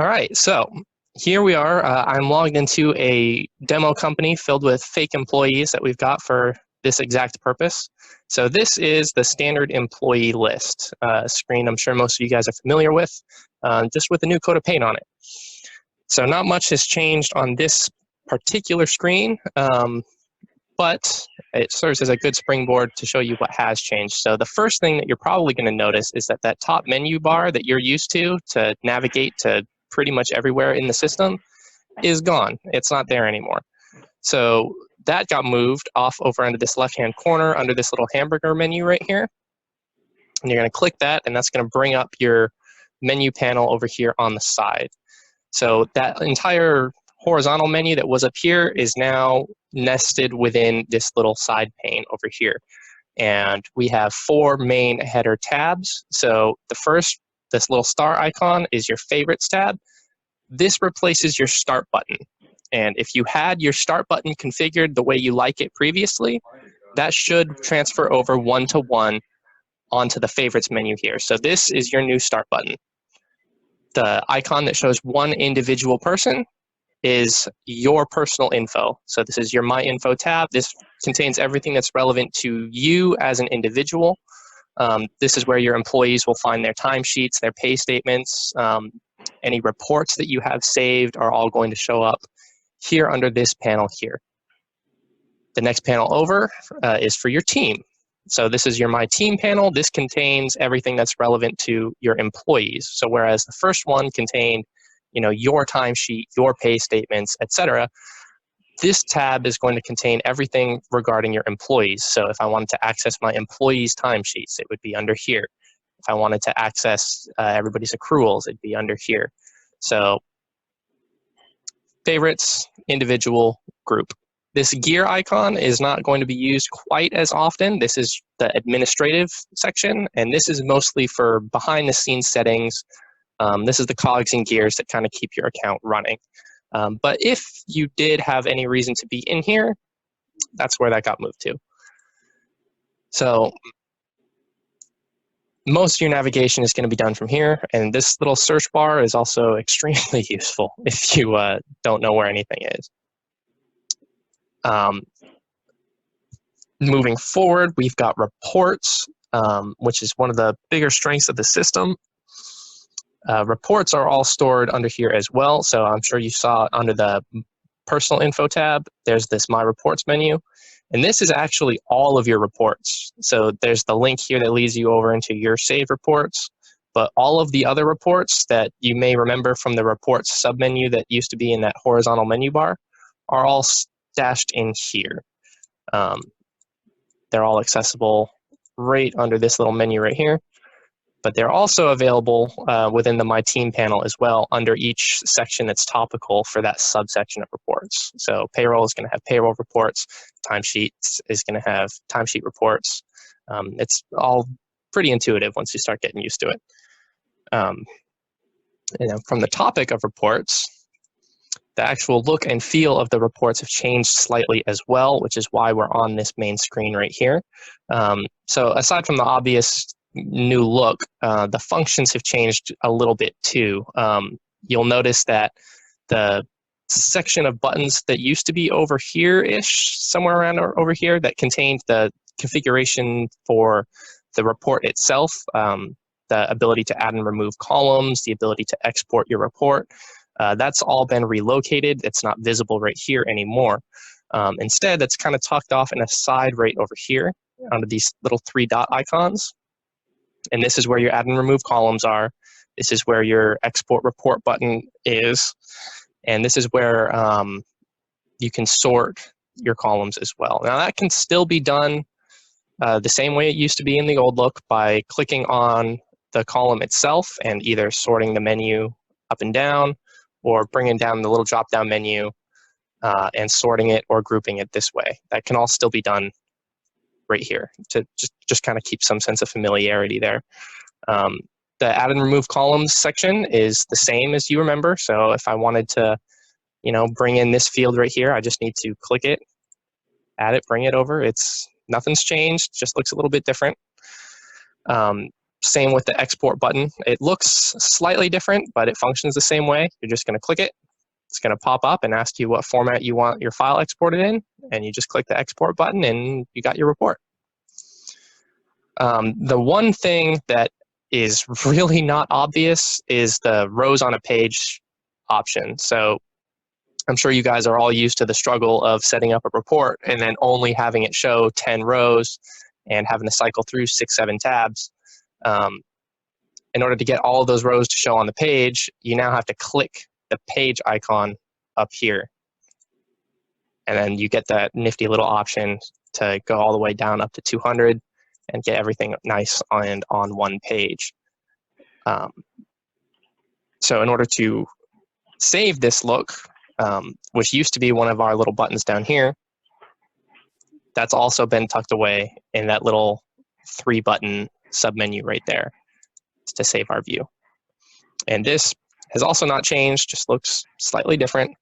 All right, so here we are. I'm logged into a demo company filled with fake employees that we've got for this exact purpose. So this is the standard employee list screen I'm sure most of you guys are familiar with, just with a new coat of paint on it. So not much has changed on this particular screen, but it serves as a good springboard to show you what has changed. So the first thing that you're probably going to notice is that top menu bar that you're used to navigate to pretty much everywhere in the system is gone. It's not there anymore. So that got moved off over into this left-hand corner under this little hamburger menu right here. And you're going to click that, and that's going to bring up your menu panel over here on the side. So that entire horizontal menu that was up here is now nested within this little side pane over here. And we have 4 main header tabs. So the first, this little star icon, is your favorites tab. This replaces your start button. And if you had your start button configured the way you like it previously, that should transfer over one-to-one onto the favorites menu here. So this is your new start button. The icon that shows one individual person is your personal info. So this is your My Info tab. This contains everything that's relevant to you as an individual. This is where your employees will find their timesheets, their pay statements, any reports that you have saved are all going to show up here under this panel here. The next panel over is for your team. So this is your My Team panel. This contains everything that's relevant to your employees. So whereas the first one contained, your timesheet, your pay statements, etc., this tab is going to contain everything regarding your employees. So if I wanted to access my employees' timesheets, it would be under here. If I wanted to access everybody's accruals, it'd be under here. So favorites, individual, group. This gear icon is not going to be used quite as often. This is the administrative section, and this is mostly for behind-the-scenes settings. This is the cogs and gears that kind of keep your account running. But if you did have any reason to be in here, that's where that got moved to. So most of your navigation is going to be done from here, and this little search bar is also extremely useful if you don't know where anything is. Moving forward, we've got reports, which is one of the bigger strengths of the system. Reports are all stored under here as well, so I'm sure you saw under the personal info tab, there's this My Reports menu, and this is actually all of your reports. So there's the link here that leads you over into your saved reports, but all of the other reports that you may remember from the reports submenu that used to be in that horizontal menu bar are all stashed in here. They're all accessible right under this little menu right here, but they're also available within the My Team panel as well under each section that's topical for that subsection of reports. So payroll is going to have payroll reports, timesheets is going to have timesheet reports. It's all pretty intuitive once you start getting used to it. From the topic of reports, the actual look and feel of the reports have changed slightly as well, which is why we're on this main screen right here. So aside from the obvious new look, the functions have changed a little bit too. You'll notice that the section of buttons that used to be over here-ish, somewhere around over here, that contained the configuration for the report itself, the ability to add and remove columns, the ability to export your report, that's all been relocated. It's not visible right here anymore. Instead, that's kind of tucked off in a side right over here under these little 3 dot icons. And this is where your add and remove columns are. This is where your export report button is. And this is where you can sort your columns as well. Now that can still be done the same way it used to be in the old look by clicking on the column itself and either sorting the menu up and down or bringing down the little drop-down menu and sorting it or grouping it this way. That can all still be done right here to just kind of keep some sense of familiarity there. The add and remove columns section is the same as you remember. So if I wanted to, bring in this field right here, I just need to click it, add it, bring it over. Nothing's changed, just looks a little bit different. Same with the export button. It looks slightly different, but it functions the same way. You're just going to click it. It's going to pop up and ask you what format you want your file exported in, and you just click the export button and you got your report. The one thing that is really not obvious is the rows on a page option. So I'm sure you guys are all used to the struggle of setting up a report and then only having it show 10 rows and having to cycle through 6, 7 tabs. In order to get all of those rows to show on the page, you now have to click the page icon up here. And then you get that nifty little option to go all the way down up to 200 and get everything nice and on one page. So in order to save this look, which used to be one of our little buttons down here, that's also been tucked away in that little 3-button submenu right there to save our view. And this has also not changed, just looks slightly different.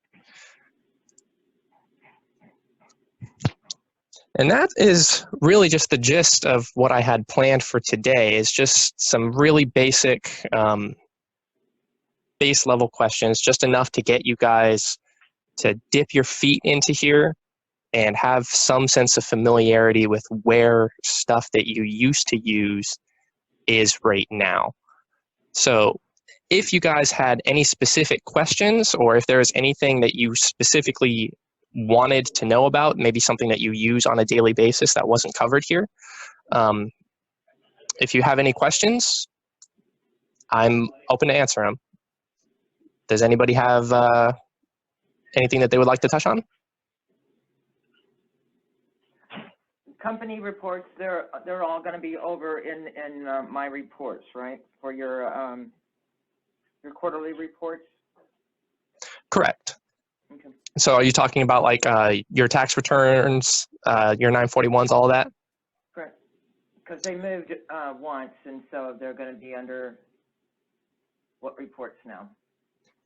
And that is really just the gist of what I had planned for today, is just some really basic base level questions, just enough to get you guys to dip your feet into here and have some sense of familiarity with where stuff that you used to use is right now. So if you guys had any specific questions, or if there is anything that you specifically wanted to know about, maybe something that you use on a daily basis that wasn't covered here, if you have any questions, I'm open to answer them. Does anybody have anything that they would like to touch on? Company reports, they're all going to be over in my reports, right? For your quarterly reports? Correct. Okay. So are you talking about like your tax returns, your 941s, all of that? Correct. Because they moved once, and so they're going to be under what reports now?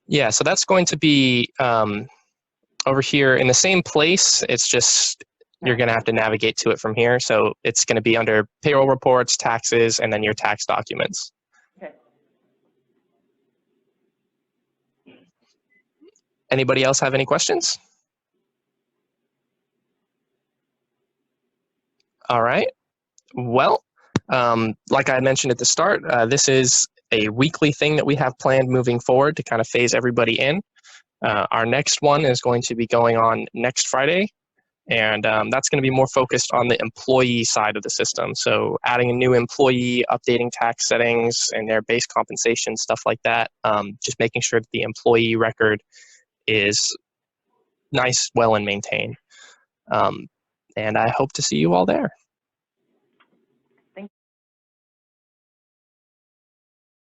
Yeah, so that's going to be over here in the same place. It's just you're going to have to navigate to it from here. So it's going to be under payroll reports, taxes, and then your tax documents. Okay. Anybody else have any questions? All right. Well, like I mentioned at the start, this is a weekly thing that we have planned moving forward to kind of phase everybody in. Our next one is going to be going on next Friday, and that's going to be more focused on the employee side of the system. So adding a new employee, updating tax settings and their base compensation, stuff like that. Just making sure that the employee record is nice, well, and maintained. And I hope to see you all there.